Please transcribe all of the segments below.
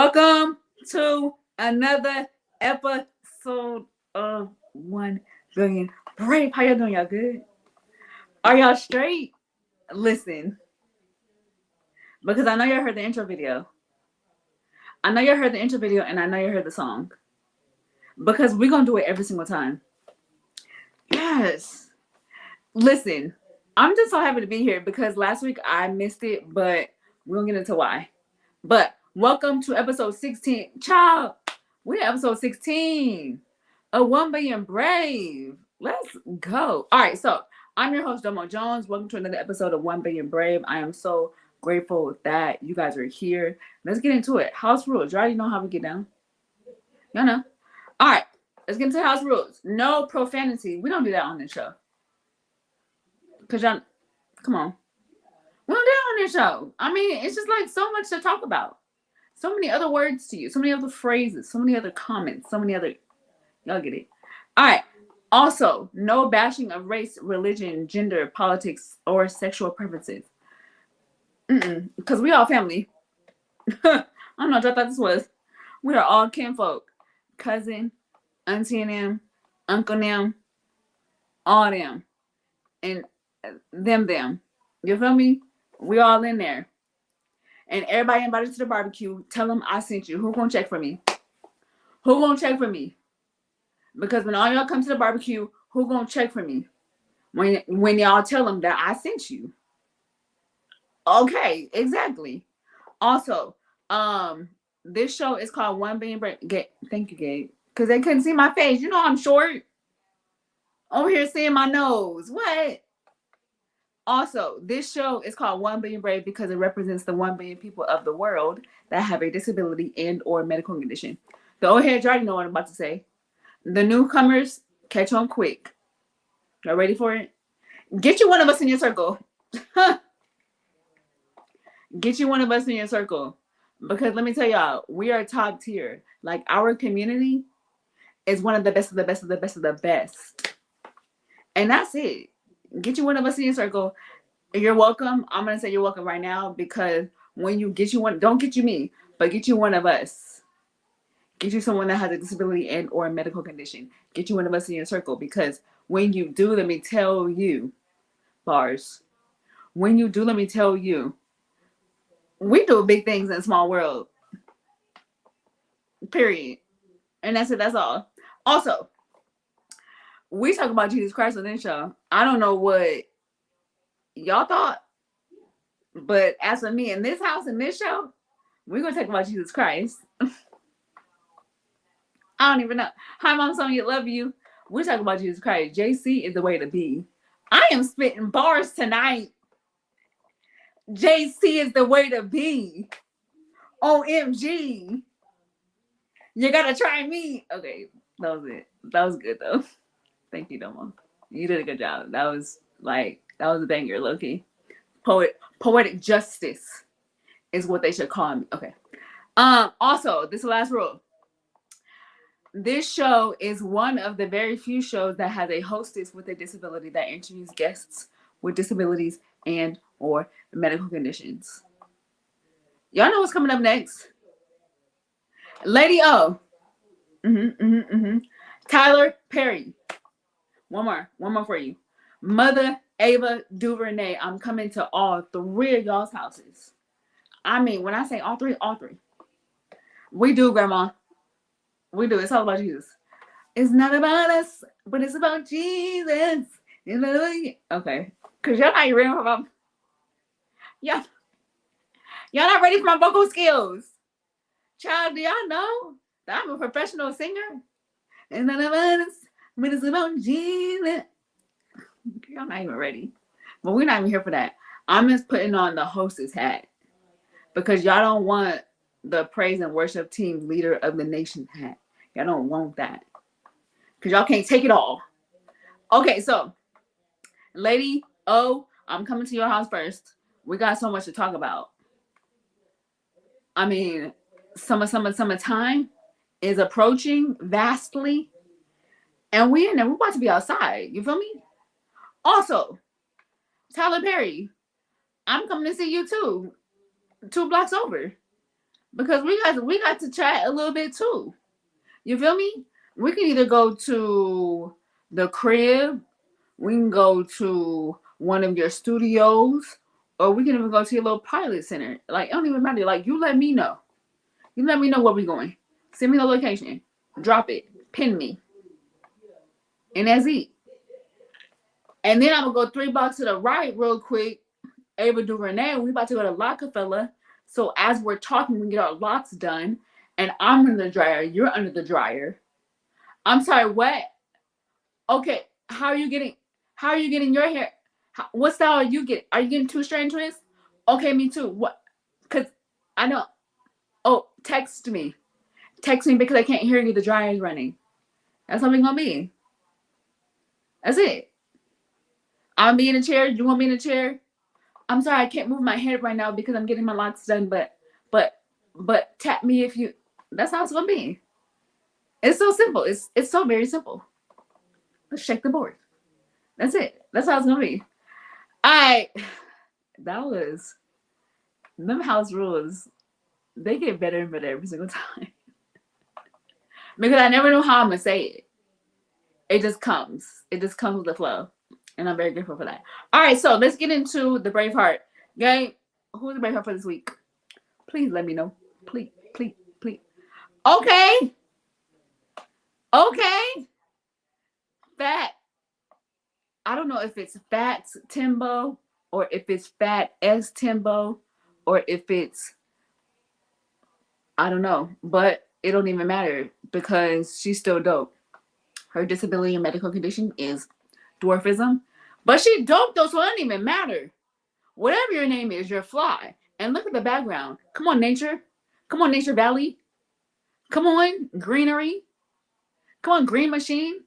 Welcome to another episode of 1 Billion Brave. How y'all doing? Y'all good? Are y'all straight? Listen, because I know y'all heard the intro video. I know y'all heard the intro video and I know y'all heard the song. Because we're going to do it every single time. Yes. Listen, I'm just so happy to be here because last week I missed it, but we're going to get into why. But welcome to episode 16. Child, we're episode 16 of 1 Billion Brave. Let's go. All right, so I'm your host, Domo Jones. Welcome to another episode of 1 Billion Brave. I am so grateful that you guys are here. Let's get into it. House rules. You already know how we get down. Y'all know. All right, let's get into house rules. No profanity. We don't do that on this show. Because y'all, come on. We don't do that on this show. I mean, it's just like so much to talk about. So many other words to use, so many other phrases, so many other comments, so many other, y'all get it. All right. Also, no bashing of race, religion, gender, politics, or sexual preferences. Because we all family. I don't know what I thought this was. We are all kinfolk. Cousin, auntie and them, uncle and them, all them. And them. You feel me? We all in there. And everybody invited to the barbecue. Tell them I sent you. Who gonna check for me? Who gonna check for me? Because when all y'all come to the barbecue, who gonna check for me? When y'all tell them that I sent you. Okay, exactly. Also, this show is called 1 Billion Brave. Thank you, Gabe. Because they couldn't see my face. You know I'm short. Over here seeing my nose. What? Also, this show is called 1 Billion Brave because it represents the 1 billion people of the world that have a disability and or medical condition. The old heads already know what I'm about to say. The newcomers, catch on quick. Y'all ready for it? Get you one of us in your circle. Get you one of us in your circle. Because let me tell y'all, we are top tier. Like our community is one of the best of the best of the best of the best. And that's it. Get you one of us in your circle. You're welcome. I'm going to say you're welcome right now because when you get you one, don't get you me, but get you one of us. Get you someone that has a disability and or a medical condition. Get you one of us in your circle because when you do, let me tell you, bars, when you do, let me tell you, we do big things in a small world. Period. And that's it. That's all. Also, we talk about Jesus Christ on this show. I don't know what y'all thought, but as for me in this house, in this show, we're going to talk about Jesus Christ. I don't even know. Hi, Mom Sonia, love you. We're talking about Jesus Christ. JC is the way to be. I am spitting bars tonight. JC is the way to be. OMG. You gotta try me. Okay, that was it. That was good though. Thank you, Domo. You did a good job. That was a banger, low-key. Poetic justice is what they should call me. Okay. Also, this is the last rule. This show is one of the very few shows that has a hostess with a disability that interviews guests with disabilities and or medical conditions. Y'all know what's coming up next? Lady O. Tyler Perry. One more for you. Mother Ava DuVernay. I'm coming to all three of y'all's houses. I mean, when I say all three. We do, Grandma. We do. It's all about Jesus. It's not about us, but it's about Jesus. Okay. Because y'all not ready for my... Y'all not ready for my vocal skills. Child, do y'all know that I'm a professional singer? It's not about us, but it's about Jesus. Y'all not even ready. But we're not even here for that. I'm just putting on the hostess hat. Because y'all don't want the praise and worship team leader of the nation hat. Y'all don't want that. Because y'all can't take it all. Okay, so, Lady O, I'm coming to your house first. We got so much to talk about. I mean, summertime is approaching vastly. And we in there. We're about to be outside. You feel me? Also, Tyler Perry, I'm coming to see you too. 2 blocks over. because we got to chat a little bit too. You feel me? We can either go to the crib, we can go to one of your studios, or we can even go to your little pilot center. Like, it don't even matter. Like, you let me know. You let me know where we going. Send me the location. Drop it. Pin me. And that's it. And then I'm gonna go 3 blocks to the right real quick. Ava DuVernay. We about to go to Rockefeller. So as we're talking, we get our locks done. And I'm in the dryer. You're under the dryer. I'm sorry, what? Okay, how are you getting your hair? What style are you getting? Are you getting two strand twists? Okay, me too. What? Cause I know. Oh, text me. Text me because I can't hear you. The dryer is running. That's how we gonna be. That's it. I'm be in a chair. You want me in a chair? I'm sorry, I can't move my head right now because I'm getting my locks done. But, but tap me if you. That's how it's gonna be. It's so simple. It's so very simple. Let's check the board. That's it. That's how it's gonna be. I that was them house rules. They get better and better every single time because I never know how I'm gonna say it. It just comes. It just comes with the flow, and I'm very grateful for that. All right, so let's get into the Braveheart game. Who's the Braveheart for this week? Please let me know. Please, please, please. Okay, okay. Fat. I don't know if it's Fat Timbo or if it's Fat S Timbo or if it's I don't know, but it don't even matter because she's still dope. Her disability and medical condition is dwarfism, but she dope though, so it doesn't even matter. Whatever your name is, you're fly. And look at the background. Come on, nature. Come on, Nature Valley. Come on, greenery. Come on, green machine.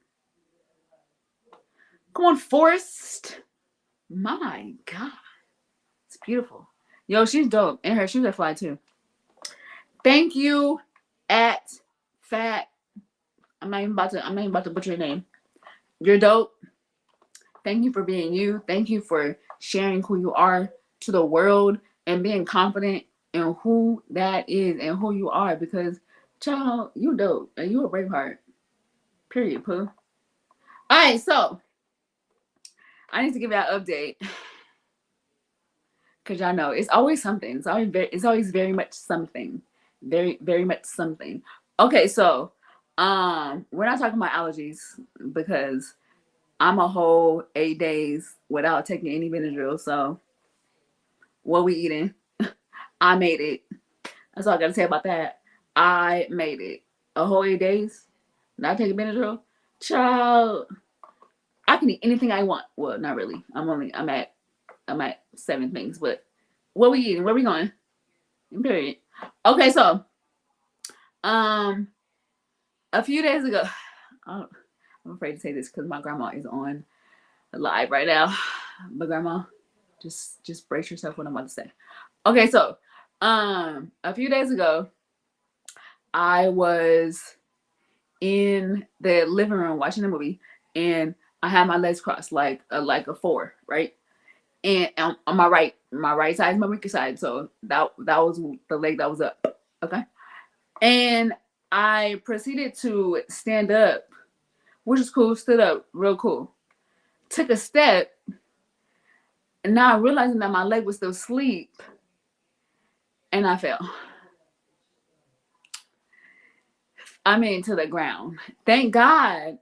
Come on, forest. My God, it's beautiful. Yo, she's dope, and her shoes are fly too. Thank you, at Fat. I'm not even about to butcher your name. You're dope. Thank you for being you. Thank you for sharing who you are to the world and being confident in who that is and who you are. Because, child, you dope and you a brave heart. Period, poo. All right, so I need to give you an update because y'all know it's always something. It's always very much something, very much something. Okay, so we're not talking about allergies because I'm a whole 8 days without taking any Benadryl. So what we eating? I made it. That's all I gotta say about that. I made it. A whole 8 days, not taking Benadryl. Child, I can eat anything I want. Well, not really. I'm at 7 things, but what we eating? Where we going? Period. Okay, so um a few days ago, I'm afraid to say this because my grandma is on live right now. But grandma, just brace yourself what I'm about to say. Okay, so a few days ago, I was in the living room watching a movie, and I had my legs crossed like a four, right? And on my right side is my weaker side, so that was the leg that was up. Okay, and I proceeded to stand up, which is cool. Stood up, real cool. Took a step, and now realizing that my leg was still asleep, and I fell. I mean, to the ground. Thank God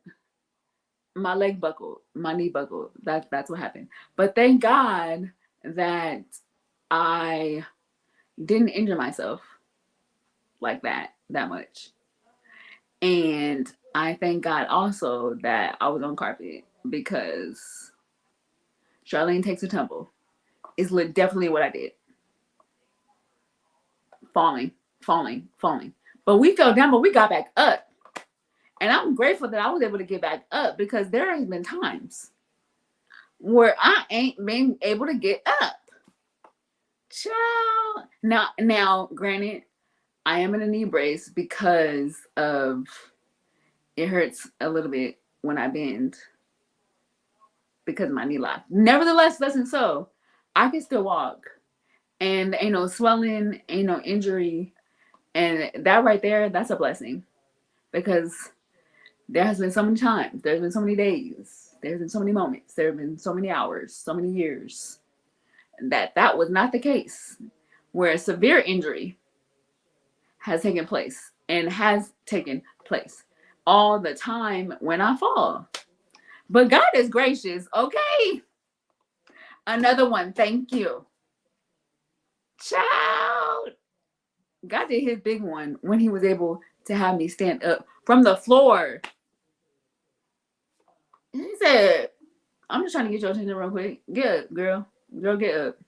my leg buckled, my knee buckled. That's what happened. But thank God that I didn't injure myself like that much. And I thank God also that I was on carpet because Charlene takes a tumble. Is definitely what I did. Falling. But we fell down, but we got back up. And I'm grateful that I was able to get back up because there has been times where I ain't been able to get up. Child. Now, granted, I am in a knee brace because of it hurts a little bit when I bend because of my knee lock. Nevertheless, listen, I can still walk. And ain't no swelling, ain't no injury. And that right there, that's a blessing because there has been so many times, there's been so many days, there's been so many moments, there have been so many hours, so many years that was not the case, where severe injury has taken place and has taken place all the time when I fall. But God is gracious. Okay. Another one. Thank you. Child. God did his big one when he was able to have me stand up from the floor. He said, I'm just trying to get your attention real quick. Get up, girl. Girl, get up.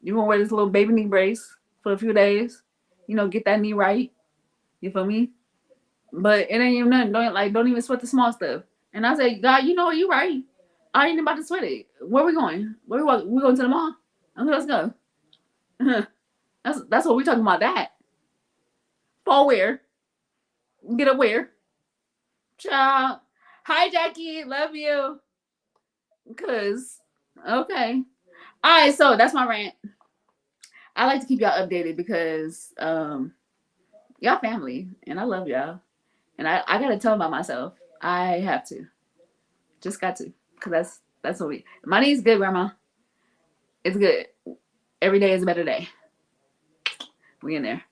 You gonna wear this little baby knee brace for a few days. You know, get that knee right. You feel me? But it ain't even nothing. Don't even sweat the small stuff. And I said, God, you know what? You right. I ain't about to sweat it. Where we going? Where we going to the mall? Okay, let's go. That's what we talking about. That fall wear, get up wear. Ciao. Hi Jackie, love you. Cause okay. All right, so that's my rant. I like to keep y'all updated because y'all family and I love y'all. And I gotta tell about myself. I have to. Just got to. Cause that's what we my knee's good, grandma. It's good. Every day is a better day. We in there.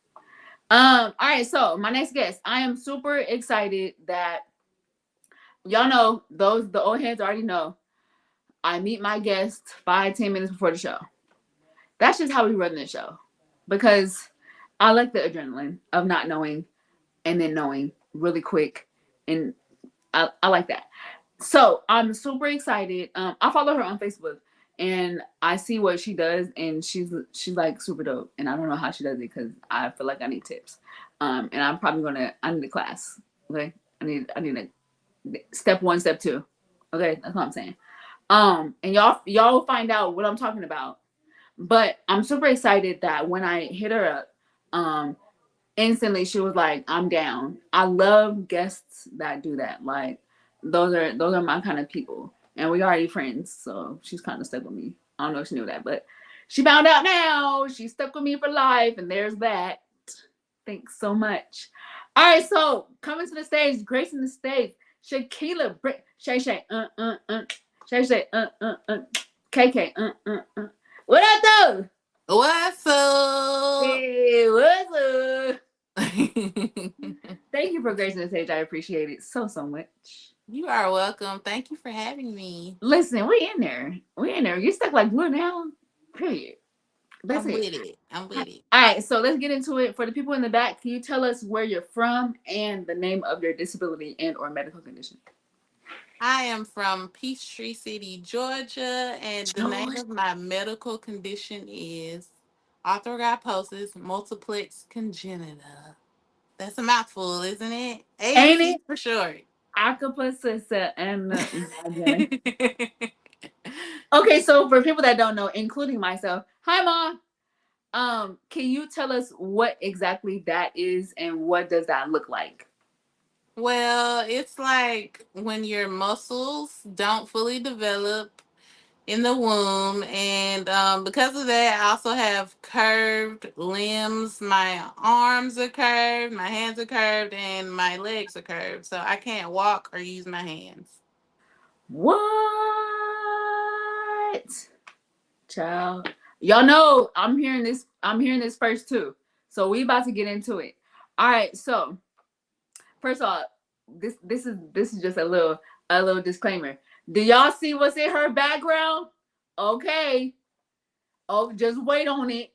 All right, so my next guest. I am super excited that y'all know those the old heads already know. I meet my guests 5-10 minutes before the show. That's just how we run this show. Because I like the adrenaline of not knowing and then knowing really quick. And I like that. So I'm super excited. I follow her on Facebook and I see what she does and she's like super dope. And I don't know how she does it because I feel like I need tips. And I'm probably I need a class. Okay. I need a step one, step two. Okay, that's what I'm saying. And y'all will find out what I'm talking about. But I'm super excited that when I hit her up, instantly she was like, I'm down. I love guests that do that. Like those are my kind of people. And we already friends, so she's kind of stuck with me. I don't know if she knew that, but she found out now. She's stuck with me for life, and there's that. Thanks so much. All right, so coming to the stage, gracing the stage, Shakeyla, Shay Shay, Shay Shay, KK, What up, though? What's up? Hey, what's up? Thank you for gracing the stage. I appreciate it so much. You are welcome. Thank you for having me. Listen, we in there. We in there. You stuck like glue now. Period. That's I'm it. with it. I'm with it. All right, so let's get into it. For the people in the back, can you tell us where you're from and the name of your disability and or medical condition? I am from Peachtree City, Georgia, and the name George. of my medical condition is arthrogryposis multiplex congenita. That's a mouthful, isn't it? Ain't AMC it? for short. Octopus and vagina. Okay, so for people that don't know, including myself, hi mom. Can you tell us what exactly that is and what does that look like? Well, it's like when your muscles don't fully develop in the womb, and because of that, I also have curved limbs. My arms are curved, my hands are curved, and my legs are curved, so I can't walk or use my hands. What? Child. Y'all know I'm hearing this first too. So we about to get into it. All right, so first of all, this is just a little disclaimer. Do y'all see what's in her background? Okay. Oh, just wait on it.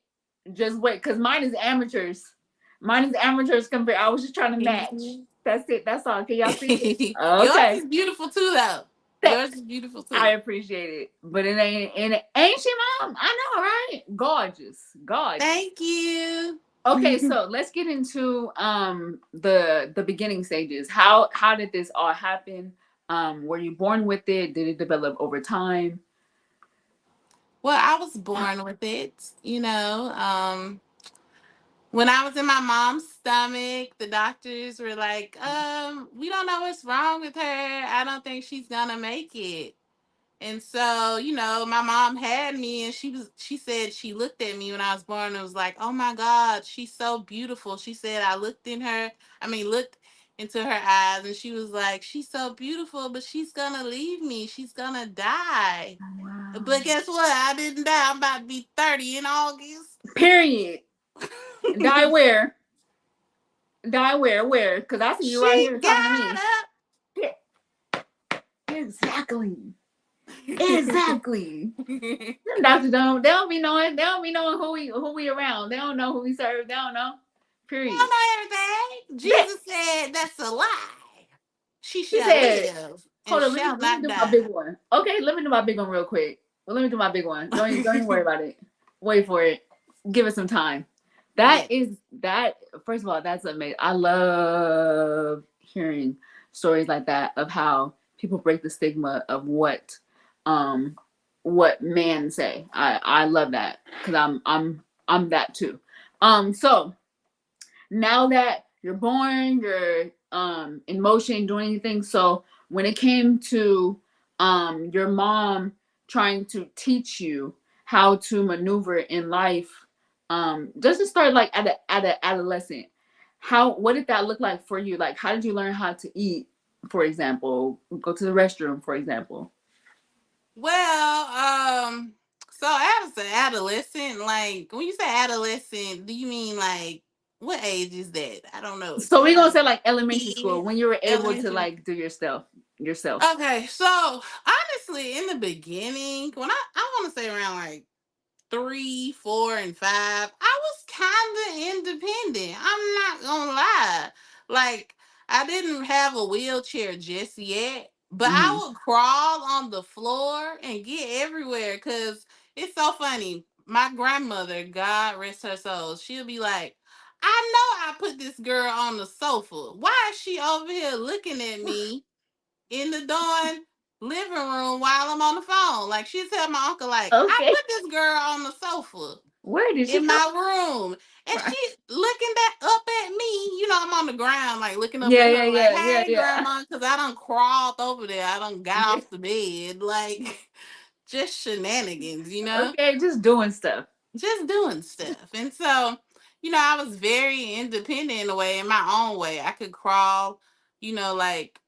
Just wait, because mine is amateurs. Mine is amateurs compared. I was just trying to Can you match. see? That's it. That's all. Can y'all see? Yours Okay. is beautiful too, though. Th- Yours is beautiful I too. appreciate it. But it ain't she, mom? I know, right? Gorgeous. Gorgeous. Thank you. Okay, so let's get into the beginning stages. How did this all happen? Were you born with it? Did it develop over time? Well, I was born with it, when I was in my mom's stomach, the doctors were like, we don't know what's wrong with her. I don't think she's gonna make it. And so, my mom had me, and she said she looked at me when I was born and was like, "Oh my God, she's so beautiful." She said I looked into her eyes, and she was like, "She's so beautiful, but she's gonna leave me. She's gonna die." Wow. But guess what? I didn't die. I'm about to be 30 in August. Period. Die where? Die where? Where? Because I see you right She here talking to me. got Exactly. up. Exactly. Them doctors don't. They don't be knowing. They don't be knowing who we around. They don't know who we serve. They don't know. I Period. know everything. That Jesus said that's a lie. She he shall said. live and Hold on. Let me shall let me not do my die. big one. Okay. Let me do my big one real quick. Well, let me do my big one. Don't even worry about it. Wait for it. Give it some time. That Yeah. is that. First of all, that's amazing. I love hearing stories like that of how people break the stigma of um what men say. I love that because I'm that too. So now that you're born, you're in motion, doing anything. So when it came to your mom trying to teach you how to maneuver in life, just to start like at a adolescent, what did that look like for you? Like how did you learn how to eat, for example, go to the restroom, for example? Well, so as an adolescent, like when you say adolescent, do you mean like what age is that? I don't know. Is So that we're gonna like say like elementary school kid, when you were able to elementary? like do your stuff yourself. Okay, so honestly, in the beginning, when I want to say around like 3, 4, and 5, I was kind of independent. I'm not gonna lie. Like, I didn't have a wheelchair just yet, but Mm-hmm. I would crawl on the floor and get everywhere because it's so funny. My grandmother, God rest her soul, she'll be like, I know I put this girl on the sofa. Why is she over here looking at me in the darn living room while I'm on the phone? Like she'd tell my uncle, like, I Okay. put this girl on the sofa Where did she in come my room. And from? she looking that up at me. I'm on the ground, like looking up Yeah, at yeah, her, like, yeah, yeah, hey yeah. grandma, because I done crawled over there. I done got Yeah. off the bed. Like just shenanigans. Okay, just doing stuff. Just doing stuff. And so, I was very independent in a way, in my own way. I could crawl, like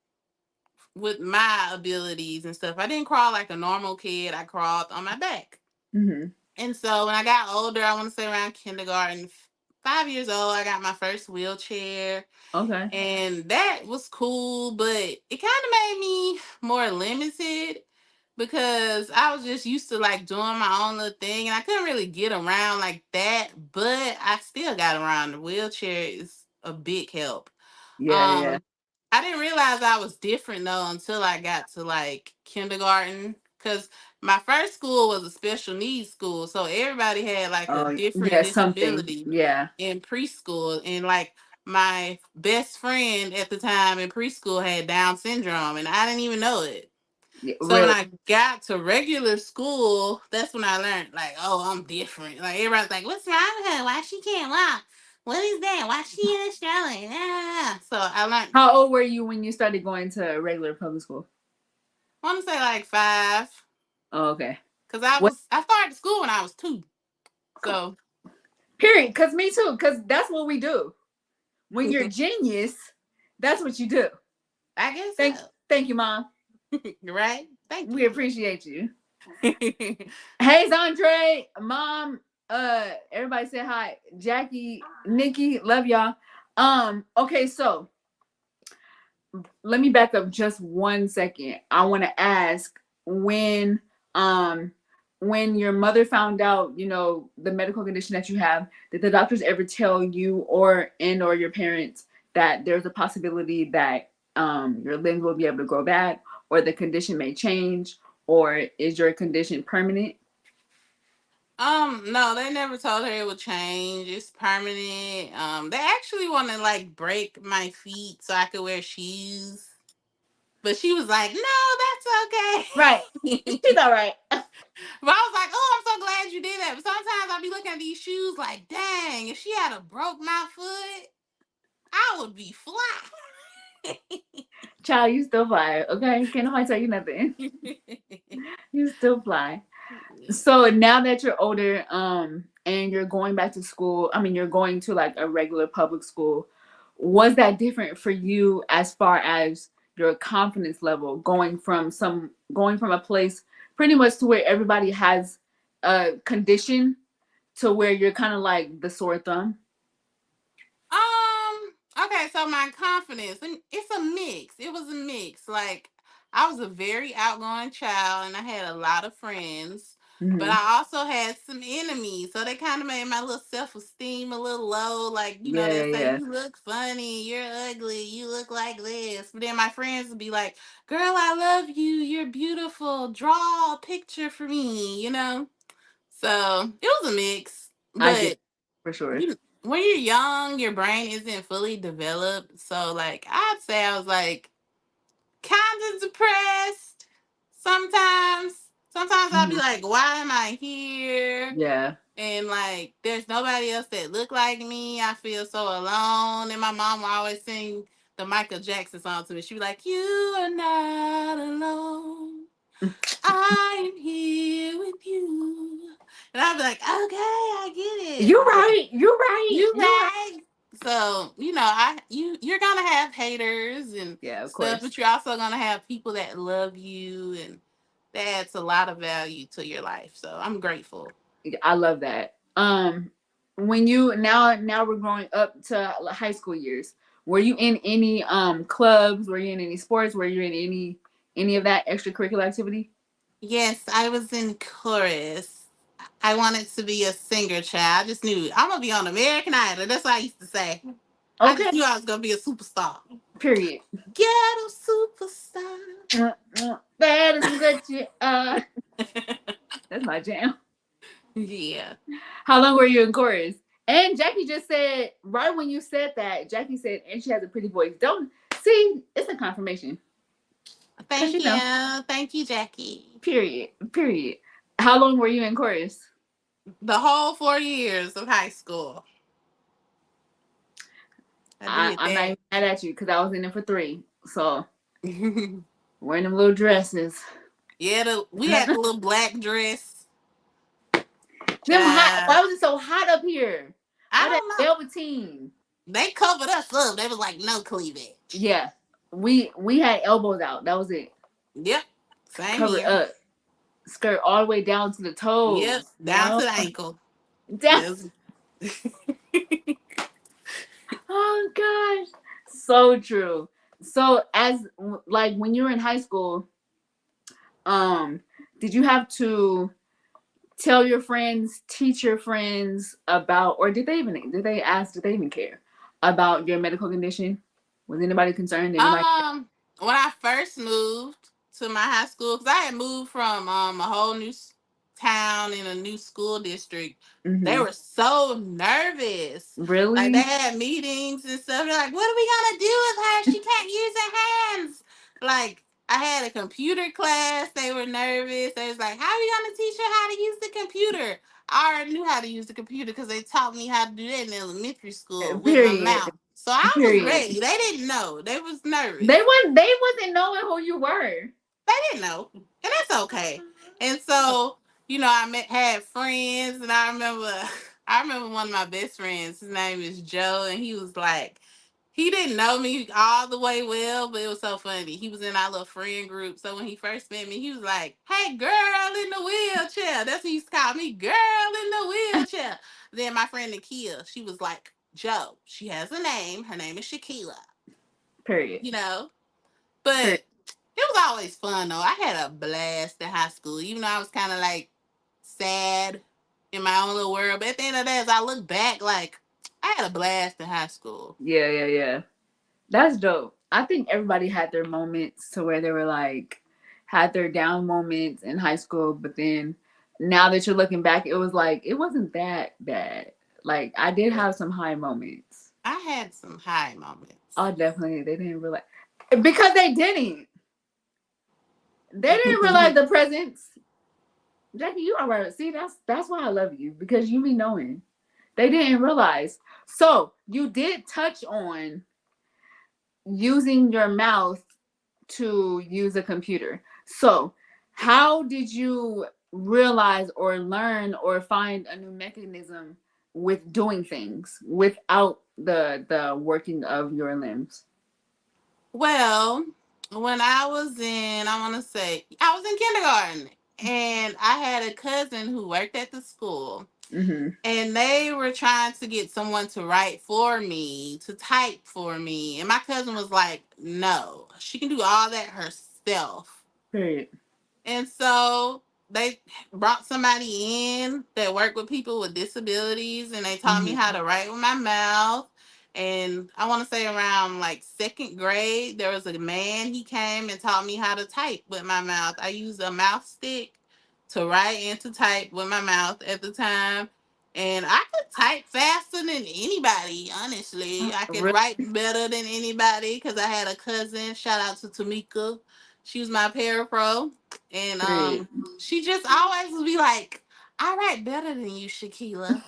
with my abilities and stuff. I didn't crawl like a normal kid. I crawled on my back. Mm-hmm. And so when I got older, I want to say around kindergarten, 5 years old, I got my first wheelchair. Okay. And that was cool, but it kind of made me more limited because I was just used to like doing my own little thing and I couldn't really get around like that, but I still got around. The wheelchair is a big help. Yeah, yeah. Um, I didn't realize I was different though until I got to like kindergarten because my first school was a special needs school, so everybody had like a Oh, different yeah, something. disability Yeah. in preschool, and like my best friend at the time in preschool had Down syndrome, and I didn't even know it. Yeah, So when really. I got to regular school, that's when I learned, like, oh, I'm different. Like everybody's like, what's wrong with her? Why she can't walk? What is that? Why she in a stroller? Ah. So I learned. How old were you when you started going to regular public school? I want to say like 5, Oh, okay. because I What? was I started school when I was 2. So Period. Cause me too. Cause that's what we do. When you're genius, that's what you do. I guess Thank, so. thank you, mom. You're right. Thank We you. appreciate you. Hey, Andre, mom. Everybody say hi. Jackie, Nikki, love y'all. Okay, so let me back up just 1 second. I want to ask um when your mother found out, the medical condition that you have, did the doctors ever tell you or your parents that there's a possibility that your limbs will be able to grow back or the condition may change or is your condition permanent? No, they never told her it would change. It's permanent. They actually want to like break my feet so I could wear shoes. But she was like, no, Right. that's She's okay. all right. But I was like, oh, I'm so glad you did that. But sometimes I'll be looking at these shoes like, dang, if she had a broke my foot, I would be fly. Child, you still fire, okay? Can't nobody tell you nothing. You still fly. Yeah. So now that you're older, and you're going back to school, I mean, you're going to like a regular public school, was that different for you as far as your confidence level going from a place pretty much to where everybody has a condition to where you're kind of like the sore thumb? Okay, so my confidence, and it's a mix. It was a mix. Like, I was a very outgoing child and I had a lot of friends, but Hmm. I also had some enemies. So they kind of made my little self esteem a little low. Like, Yeah, they yeah, say, yeah. you look funny, you're ugly, you look like this. But then my friends would be like, girl, I love you, you're beautiful, draw a picture for me. So it was a mix. I get it, But for sure. when you're young, your brain isn't fully developed. So, like, I'd say I was like kind of depressed sometimes. Sometimes I'd be Hmm. like, why am I here? Yeah. And like, there's nobody else that look like me. I feel so alone. And my mom would always sing the Michael Jackson song to me. She'd be like, you are not alone. I'm here with you. And I'd be like, okay, I get it. You're But right. You're right. you You're right. right. So, you're gonna have haters and Yeah, of stuff, course. but you're also gonna have people that love you, and that adds a lot of value to your life. So I'm grateful. I love that. When you now we're growing up to high school years. Were you in any clubs? Were you in any sports? Were you in any of that extracurricular activity? Yes, I was in chorus. I wanted to be a singer child. I just knew I'm gonna be on American Idol. That's what I used to say. I Okay. just knew I was gonna be a superstar. Period. Ghetto superstar. That is some good shit. That's my jam. Yeah. How long were you in chorus? And Jackie just said right when you said that, Jackie said, and she has a pretty voice. Don't see, it's a confirmation. Cause Thank you know, you. Thank you, Jackie. period. Period. How long were you in chorus? The whole 4 years of high school. I did I'm not that. even mad at you because I was in it for 3. So wearing them little dresses. Yeah, we had the little black dress. Them hot. Child. Why was it so hot up here? I All that don't know. velveteen. They covered us up. They was like, no cleavage. Yeah, we had elbows out. That was it. Yep. Same Covered here. up. Skirt all the way down to the Yep. toes. You Down know. to the ankle. Down. Yes. Oh gosh, so true. So as like when you were in high school, um, did you have to tell your friends, teach your friends about, or did they even care about your medical condition? Was anybody concerned? Anybody? When I first moved to my high school, because I had moved from a whole new town in a new school district, they Mm-hmm. were so nervous. Like, they Really? had meetings and stuff. They're like, "What are we gonna do with her? She can't use her hands." Like, I had a computer class. They were nervous. They was like, "How are we gonna teach her how to use the computer?" I already knew how to use the computer because they taught me how to do that in elementary school with my Period. mouth. So I was Period. ready. They didn't know. They was nervous. They wasn't knowing who you were. They didn't know. And that's okay. And so, had friends, and I remember one of my best friends, his name is Joe, and he was like, he didn't know me all the way well, but it was so funny. He was in our little friend group. So when he first met me, he was like, "Hey, girl in the wheelchair." That's what he used to call me, girl in the wheelchair. Then my friend Nakia, she was like, "Joe, she has a name. Her name is Shakeyla." Period. You know? But Period. it was always fun though. I had a blast in high school, even though I was kind of like sad in my own little world. But at the end of the day, as I look back, like, I had a blast in high school. Yeah, yeah, yeah. That's dope. I think everybody had their moments to where they were like had their down moments in high school, but then now that you're looking back, it was like it wasn't that bad. Like I did Yeah. have some high moments. I had some high moments. Oh, definitely. They didn't realize because they didn't. They didn't realize the presence. Jackie, you are right. See, that's why I love you because you be knowing. They didn't realize. So you did touch on using your mouth to use a computer. So How did you realize or learn or find a new mechanism with doing things without the working of your limbs? Well, when I was I want to say, I was in kindergarten, and I had a cousin who worked at the school, Mm-hmm. and they were trying to get someone to write for me, to type for me. And my cousin was like, no, she can do all that herself. Period. And so they brought somebody in that worked with people with disabilities, and they taught me Mm-hmm. how to write with my mouth. And I want to say around like second grade, there was a man, he came and taught me how to type with my mouth. I used a mouth stick to write and to type with my mouth at the time. And I could type faster than anybody, honestly. I could Really? write better than anybody because I had a cousin. Shout out to Tamika. She was my parapro. And Period. she just always would be like, I write better than you, Shakeyla.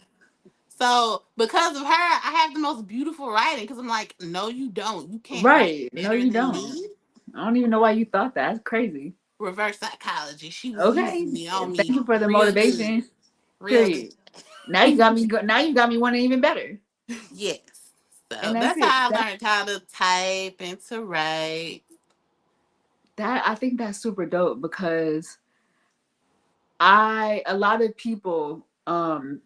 So because of her, I have the most beautiful writing. Because I'm like, no, you don't. You can't write Right. No, better you than don't. me. I don't even know why you thought that. That's crazy. Reverse psychology. She was Okay. using me on Thank me you for the real good. motivation. Real good. Period. Now you got me. Now you got me wanting even better. Yes. So And that's that's it. how I learned how to type and to write. That I think that's super dope because I a lot of people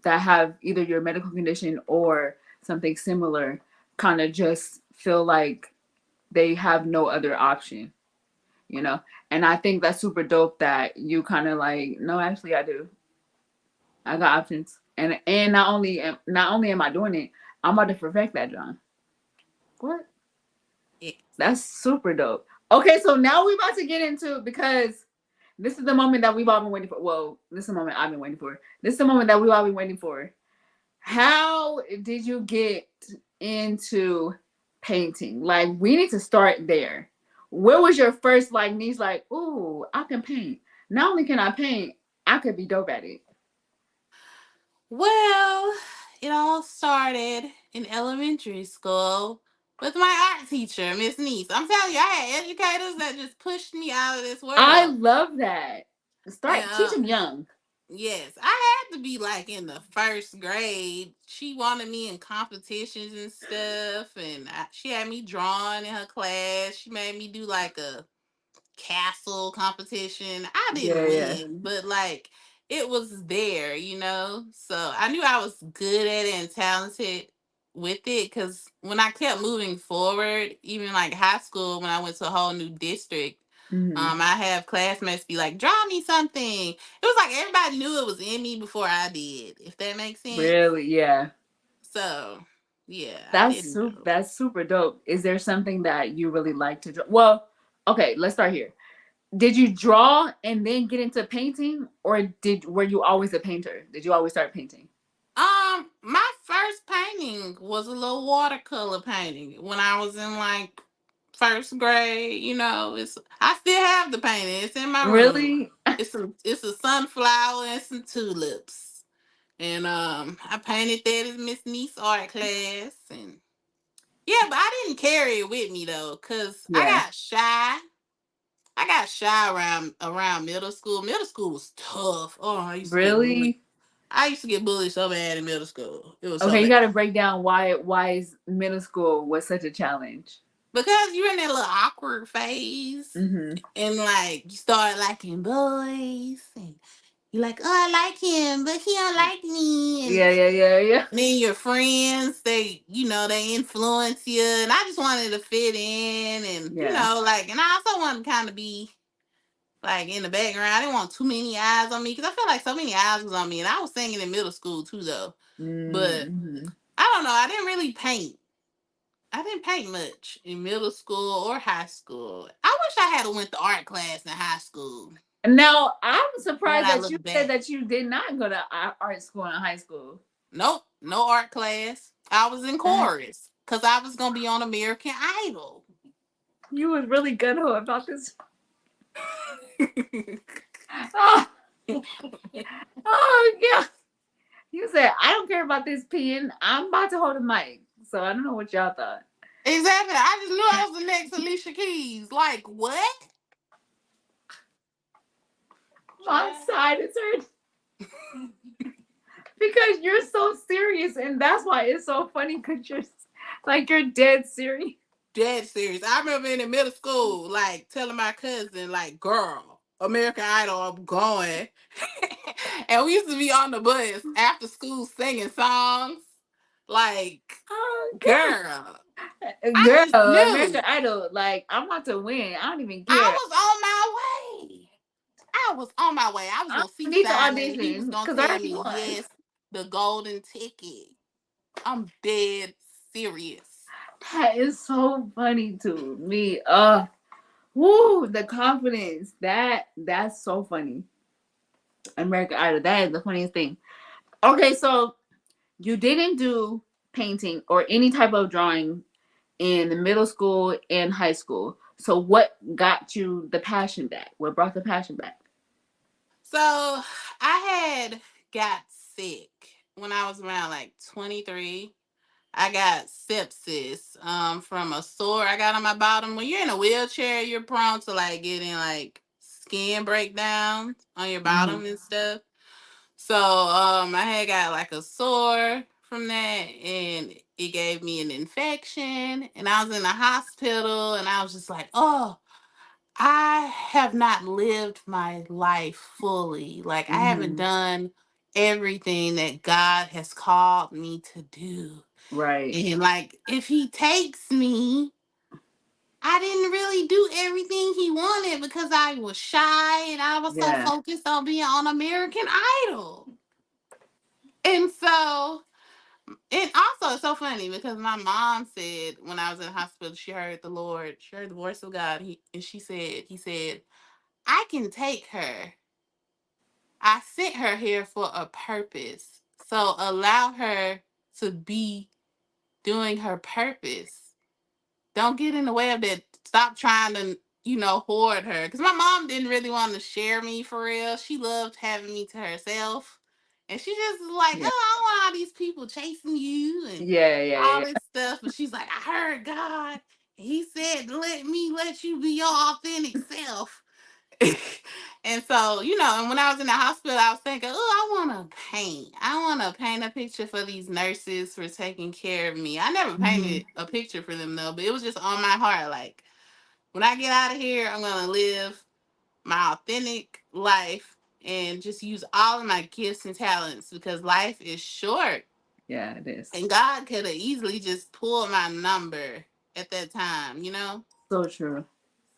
that have either your medical condition or something similar kind of just feel like they have no other option, you know. And I think that's super dope that you kind of like, no, actually I do. I got options. And not only am I doing it, I'm about to perfect that, John. What? Yes. That's super dope. Okay, so now we about to get into because this is the moment that we've all been waiting for. Well, this is the moment I've been waiting for. This is the moment that we've all been waiting for. How did you get into painting? Like, we need to start there. Where was your first like niche? Like, ooh, I can paint. Not only can I paint, I could be dope at it. Well, it all started in elementary school with my art teacher, Miss Niece. I'm telling you, I had educators that just pushed me out of this I world. love that. And Start teach them young. yes, I had to be like in the first grade. She wanted me in competitions and stuff, and she had me drawing in her class. She made me do like a castle competition. I Yeah, didn't yeah. win, but like it was there, you know? So I knew I was good at it and talented with it because when I kept moving forward, even like high school, when I went to a whole new district, Hmm. I have classmates be like, draw me something. It was like everybody knew it was in me before I did, if that makes sense. Really, yeah. So yeah, I That's didn't super. know. That's super dope. Is there something that you really like to draw? Well, okay, let's start here. Did you draw and then get into painting, or did were you always a painter? Did you always start painting? My first painting was a little watercolor painting when I was in like first grade. You know, it's I still have the painting. It's in my room. Really? It's a sunflower and some tulips. And I painted that in Miss Niece art class. And yeah, but I didn't carry it with me though, cause I Yeah. got shy. I got shy around middle school. Middle school was tough. Oh, Really? I used to get bullied so bad in middle school. It was so Okay, you bad. got to break down why is middle school was such a challenge. Because you're in that little awkward phase, Mm-hmm. and like you start liking boys, and you're like, oh, I like him, but he don't like me, and Yeah, yeah, yeah, yeah. then your friends, they influence you, and I just wanted to fit in, and Yeah. like, and I also wanted to kind of be like in the background. I didn't want too many eyes on me because I felt like so many eyes was on me, and I was singing in middle school too, though. But Mm-hmm. I don't know. I didn't really paint. I didn't paint much in middle school or high school. I wish I had went to art class in high school. Now I'm Now surprised that I that you look said back. that you did not go to art school in high school. Nope, no art class. I was in That chorus because I was gonna be on American Idol. you was really good about this. Oh, oh yeah. You said I don't care about this pen. I'm about to hold a mic, so I don't know what y'all thought. Exactly. I just knew I was the next Alicia Keys. Like what? My side is hurt because you're so serious, and that's why it's so funny. Because you're like you're dead serious. Dead serious. I remember in the middle school, like telling my cousin, like, girl, American Idol, I'm going. And we used to be on the bus after school singing songs. Like, Oh girl, god, I just girl, American knew Idol. Like I'm about to win. I don't even I care. was on my way. I was on my way. I was I gonna don't see need to Simon. He was audition gonna because I tell already me won. yes, the golden ticket. I'm dead serious. That is so funny to me. Woo, the confidence. That's so funny. American Idol. That is the funniest thing. Okay, so you didn't do painting or any type of drawing in the middle school and high school. So what got you the passion back? What brought the passion back? So I had got sick when I was around like 23. I got sepsis from a sore I got on my bottom. When you're in a wheelchair, you're prone to like getting like skin breakdowns on your Hmm. bottom and stuff. So I had got like a sore from that, and it gave me an infection, and I was in the hospital, and I was just like, oh, I have not lived my life fully. Like, I haven't Hmm. done everything that God has called me to do. Right. And like, if He takes me, I didn't really do everything He wanted because I was shy and I was so Yeah. focused on being on American Idol. And so, and also it's so funny because my mom said when I was in the hospital, she heard the voice of God, and He said, I can take her. I sent her here for a purpose. So allow her to be doing her purpose. Don't get in the way of that. Stop trying to, hoard her. Because my mom didn't really want to share me for real. She loved having me to herself. And she just was like, Yeah. oh, I don't want all these people chasing you and Yeah. Yeah. all Yeah. this stuff. But she's like, I heard God. He said, let me let you be your authentic self. And so, and when I was in the hospital, I was thinking, oh, I want to paint. I want to paint a picture for these nurses for taking care of me. I never Hmm. painted a picture for them, though, but it was just on my heart. Like, when I get out of here, I'm going to live my authentic life and just use all of my gifts and talents because life is short. Yeah. It is And God could have easily just pulled my number at that time. so true.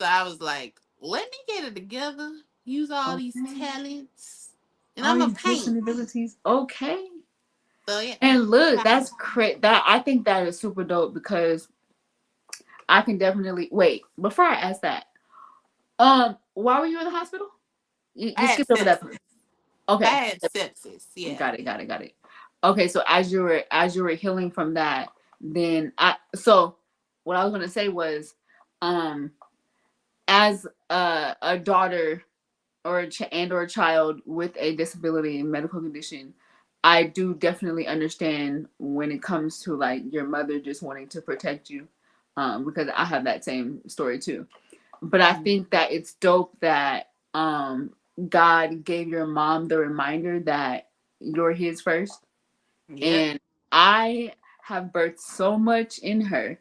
So I was like, let me get it together, use all these Okay. talents, and All I'm a these gifts paint. and abilities. Okay. So yeah. And look, that's great. That I think that is super dope because I can definitely wait. Before I ask that, why were you in the hospital? I You had skipped over that sepsis. part. I Okay, had sepsis, yeah. got it, got it, got it. Okay, so as you were healing from that, then what I was gonna say was, um, as a daughter or a child with a disability and medical condition, I do definitely understand when it comes to like your mother just wanting to protect you, because I have that same story too. But I think that it's dope that God gave your mom the reminder that you're His first, Yep. and I have birthed so much in her.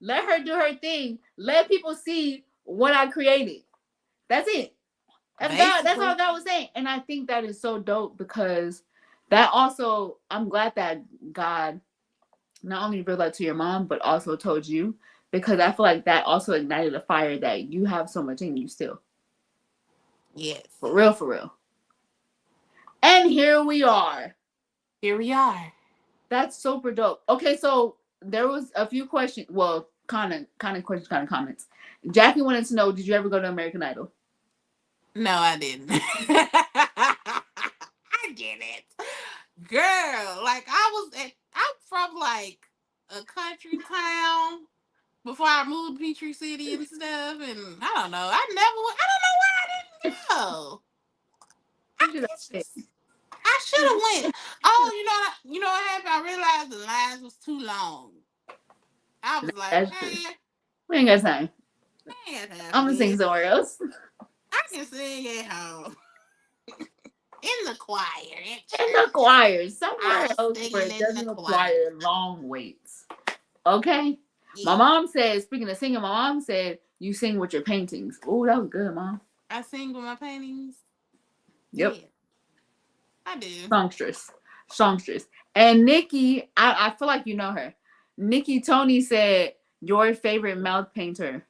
Let her do her thing. Let people see what I created. That's it. That's God. That's all Basically. God was saying. And I think that is so dope because that also, I'm glad that God not only revealed that to your mom, but also told you because I feel like that also ignited a fire that you have so much in you still. Yes. For real, for real. And here we are. Here we are. That's super dope. Okay, so there was a few questions. Well, kind of questions, kind of comments. Jackie wanted to know, did you ever go to American Idol? No, I didn't. I didn't. Girl, like I'm from like a country town before I moved to Peachtree City and stuff, and I don't know. I don't know why I didn't go. You should It's have. just I should have went. Oh, what happened? I realized the lines was too long. I was like, That's true. man, We ain't got time. I ain't got time I'm for gonna sing this. somewhere else. I can sing at home in the choir at In the church. choir, somewhere I else where singing it in the doesn't choir. require long waits. Okay? My Yeah, mom said, speaking of singing, my mom said, you sing with your paintings. Oh, that was good, mom. I sing with my paintings. Yep. Yeah, I do. Songstress. Songstress. And Nikki, I feel like you know her. Nikki Tony said, your favorite mouth painter.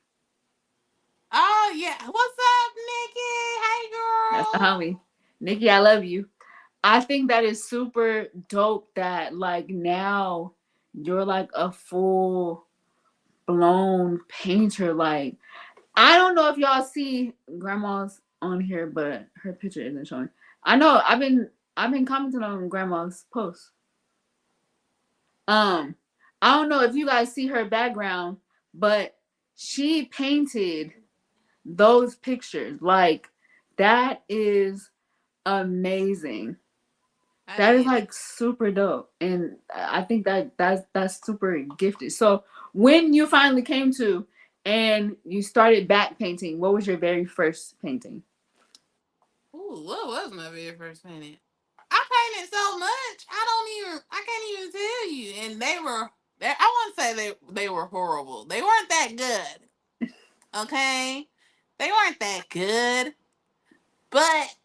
Oh yeah, what's up, Nikki? Hey, That's the girl. homie. Nikki, I love you. I think that is super dope that like now you're like a full blown painter. Like I don't know if y'all see grandma's on here, but her picture isn't showing. I know I've been commenting on grandma's posts. Um, I don't know if you guys see her background, but she painted those pictures. Like that is amazing. I That is did. like super dope, and I think that's super gifted. So when you finally came to and you started back painting, what was your very first painting? Ooh, what was my very first painting? I painted so much. I can't even tell you. And I wouldn't say they were horrible. They weren't that good. Okay? They weren't that good. But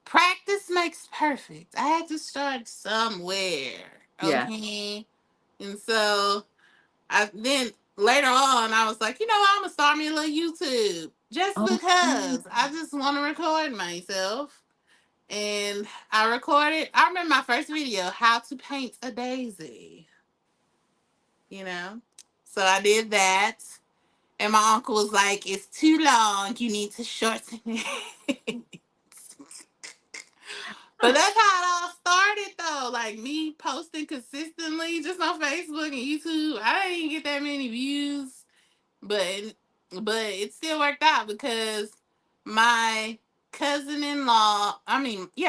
practice makes perfect. I had to start somewhere. Yeah. Okay? And so I then later on I was like, you know what, I'm gonna start me a little YouTube. Just Oh, because I just want to record myself. And I remember my first video, how to paint a daisy, you know? So I did that. And my uncle was like, it's too long. You need to shorten it. But that's how it all started, though. Like me posting consistently just on Facebook and YouTube. I didn't even get that many views. But it still worked out because my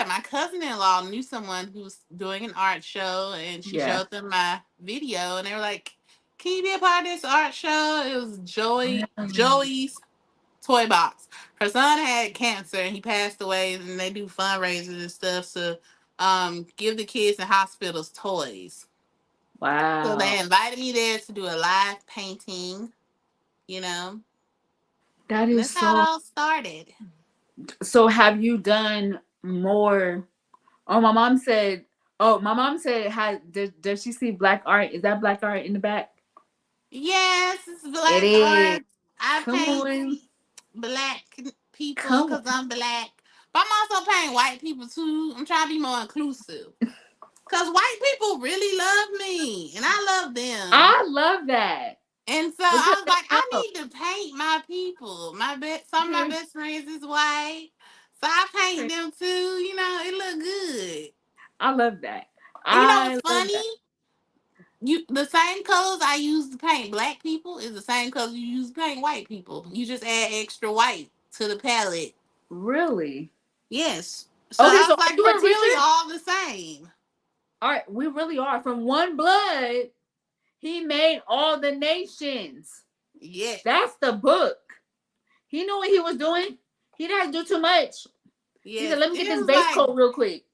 my cousin-in-law knew someone who was doing an art show, and she yeah. showed them my video, and they were like, can you be a part of this art show? It was Really? Joey's Toy Box. Her son had cancer and he passed away, and they do fundraisers and stuff to give the kids in hospitals toys. So Wow. they invited me there to do a live painting, you know. That And is that's how it so. all started. So have you done more? Oh, my mom said. Oh, my mom said, does she see black art? Is that black art in the back? Yes, it's It black is. art. I Come paint on. black people Come because on. I'm black. But I'm also painting white people too. I'm trying to be more inclusive. Because white people really love me and I love them. I love that. And so Because I was they like, I know. need to paint my people. Some of my Okay. best friends is white. So I paint Okay. them too. You know, it look good. I love that. And you know what's I love funny? that. The same colors I use to paint black people is the same colors you use to paint white people. You just add extra white to the palette. Really? Yes. So Okay, I so was are like, you we're and really Richard? all the same. All right, we really are. From one blood, he made all the nations. Yes. That's the book. He knew what he was doing. He didn't do too much. He said, Yes. let me get It this was base like, coat real quick.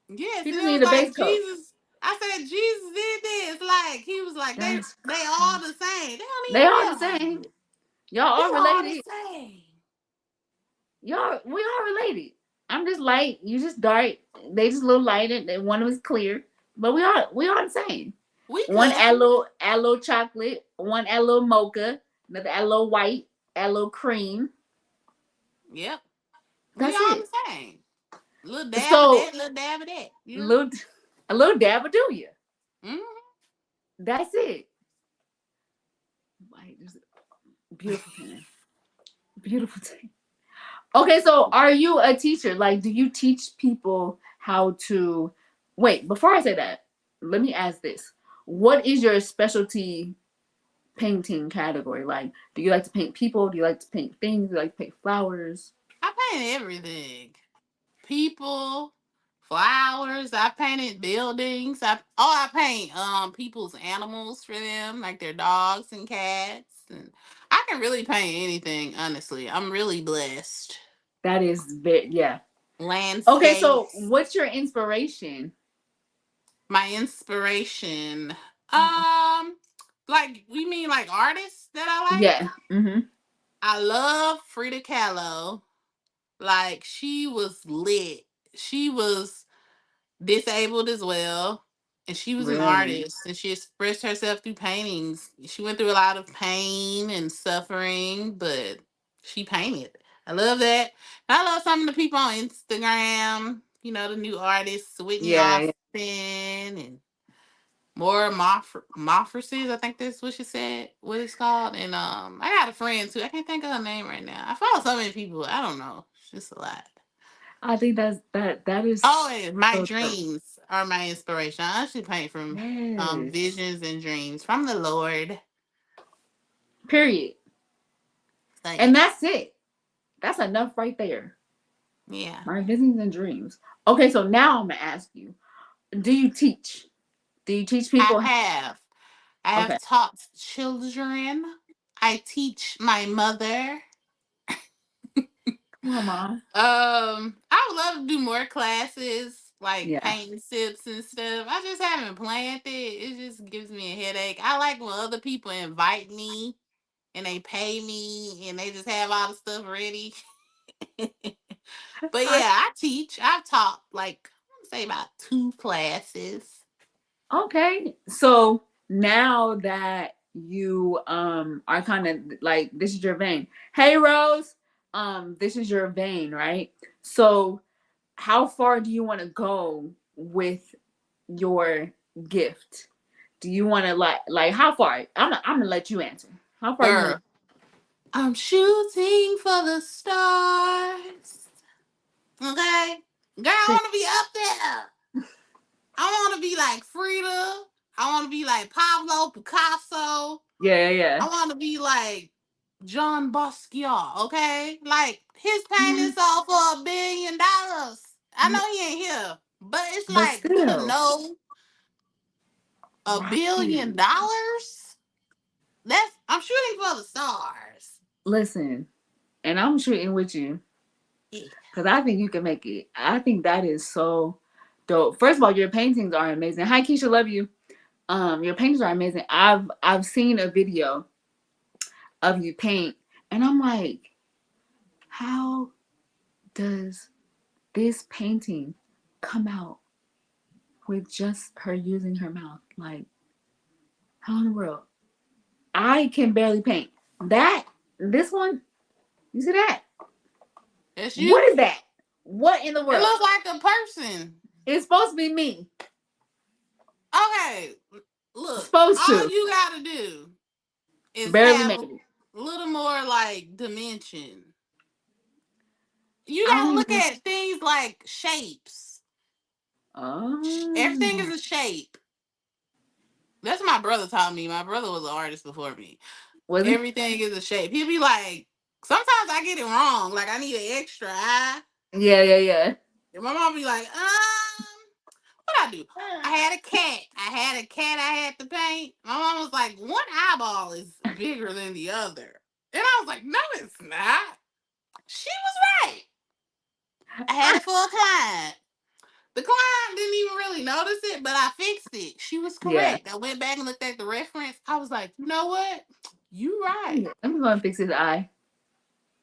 yes, He and just it was needed a base like coat. Jesus. I said Jesus did this. Like he was like That's they all crazy. the same. They don't They are the even realize same. it. Y'all We are all the related. same. Y'all, we are related. I'm just light. You just dark. They just a little lighter. And one was clear. But we are the same. We One cousins. add a little chocolate. One add a little mocha. Another add a little white. Add a little cream. Yep. We That's all it. the same. Little dab of So that, little dab of that. You know? little a little dab will do you. Mm-hmm. That's it. White, just beautiful tan. Beautiful tan. Okay, so are you a teacher? Like, do you teach people how to? Wait, before I say that, let me ask this: what is your specialty painting category? Like, do you like to paint people? Do you like to paint things? Do you like to paint flowers? I paint everything. People, flowers. I painted buildings. I paint people's animals for them, like their dogs and cats. And I can really paint anything, honestly. I'm really blessed. That is very, yeah. Okay, so landscapes. what's your inspiration? My inspiration. Um, like we mean like artists that I like. Yeah. Mm-hmm. I love Frida Kahlo. Like she was lit. She was disabled as well. And she was an Really? artist and she expressed herself through paintings. She went through a lot of pain and suffering, but she painted. I love that. I love some of the people on Instagram, you know, the new artists, Whitney Yeah, yeah. Austin and more Mofferses, I think that's what she said, what it's called. And I got a friend too. I can't think of her name right now. I follow so many people. I don't know. It's just a lot. I think that is Always, my so dope. dreams are my inspiration. I actually paint from Yes. visions and dreams from the Lord. Period. So And yeah, that's it. That's enough right there. yeah. My visions and dreams. Okay, so now I'm gonna ask you: do you teach? Do you teach I people? have. I Okay, have taught children. I teach my mother. come on, mom. I would love to do more classes, like Yeah. painting sips and stuff. I just haven't planned it. It just gives me a headache. I like when other people invite me and they pay me and they just have all the stuff ready. But I, yeah, I teach. I've taught like I want to say about 2 classes. okay, so now that you are kind of like this is your vein. Hey, Rose. This is your vein, right? So how far do you want to go with your gift? Do you want to like how far? I'm gonna let you answer. How far you want Girl, I'm shooting for the stars. Okay? Girl, I to? want to be up there. I want to be like Frida. I want to be like Pablo Picasso. Yeah, yeah, I want to be like John Basquiat, okay? Like his yeah. painting sold for $1 billion. I know he ain't here, but it's But like to still, know a billion right. dollars. That's I'm shooting for the stars. Listen, and I'm shooting with you Yeah. because I think you can make it. I think that is so dope. First of all, your paintings are amazing. Hi, Keisha, love you. Your paintings are amazing. I've seen a video of you paint, and I'm like, how does this painting come out with just her using her mouth? Like, how in the world? I can barely paint. That this one, you see that? That's What you. is that? What in the It world? looks like a person. It's supposed to be me. Okay, It's look, supposed all to. you gotta do is Barely have made a it. little more like dimension. You I gotta don't look even. at things like shapes. Everything is Oh, a shape. That's what my brother taught me. My brother was an artist before me. was he? Everything is a shape. He'll be like, sometimes I get it wrong. Like I need an extra eye. Yeah, yeah, yeah. And my mom be like, what I do? I had a cat. I had a cat I had to paint. My mom was like, one eyeball is bigger than the other. And I was like, no, it's not. She was right. I had it for a client. The client didn't even really notice it, but I fixed it. She was Yeah. correct. I went back and looked at the reference. I was like, you know what? You right. I'm gonna fix his eye.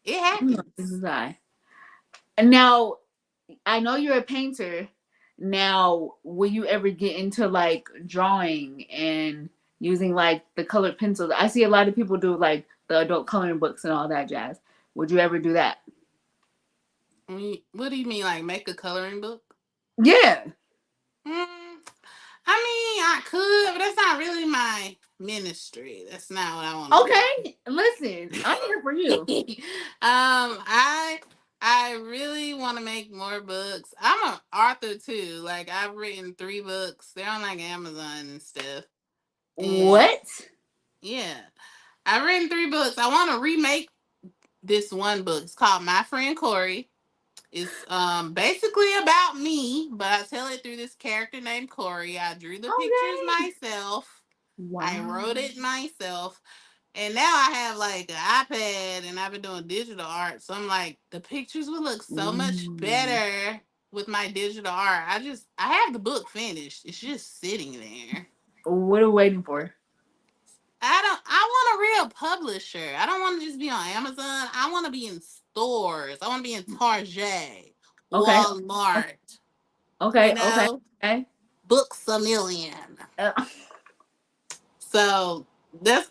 It I'm gonna fix happens. his eye. And now, I know you're a painter. Now, will you ever get into like drawing and using like the colored pencils? I see a lot of people do like the adult coloring books and all that jazz. Would you ever do that? I mean, what do you mean, like make a coloring book? Yeah. Mm, I mean, I could, but that's not really my ministry. That's not what I want to do. Okay. Listen, I'm here for you. I really want to make more books. I'm an author too. Like I've written 3 books. They're on like Amazon and stuff. And What? yeah, I've written 3 books. I want to remake this one book. It's called My Friend Corey. It's basically about me, but I tell it through this character named Corey. I drew the pictures Okay. myself. I Wow. wrote it myself. And now I have like an iPad and I've been doing digital art. So I'm like, the pictures would look so much Ooh. better with my digital art. I have the book finished. It's just sitting there. What are we waiting for? I want a real publisher. I don't want to just be on Amazon. I want to be in stores. I want to be in Target, Okay. Okay. Walmart, you Okay. Okay. know, Okay. Books a Million. Uh, So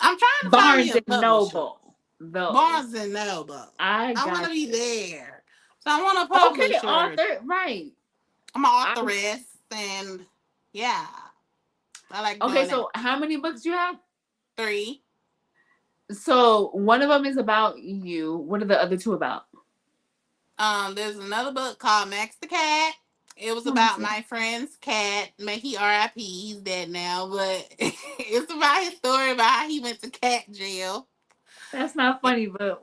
I'm trying to find me Barnes a and publisher. Noble. Those. Barnes and Noble. I I want got to be you. there. So I want a Okay, publisher. author. Right. I'm an I, authoress, and yeah, I like okay, doing that. so how many books do you have? Three. So one of them is about you. What are the other two about? There's another book called Max the Cat. It was Oh, that's about it. my friend's cat. May he R.I.P. He's dead now, but it's about his story about how he went to cat jail, That's not funny, but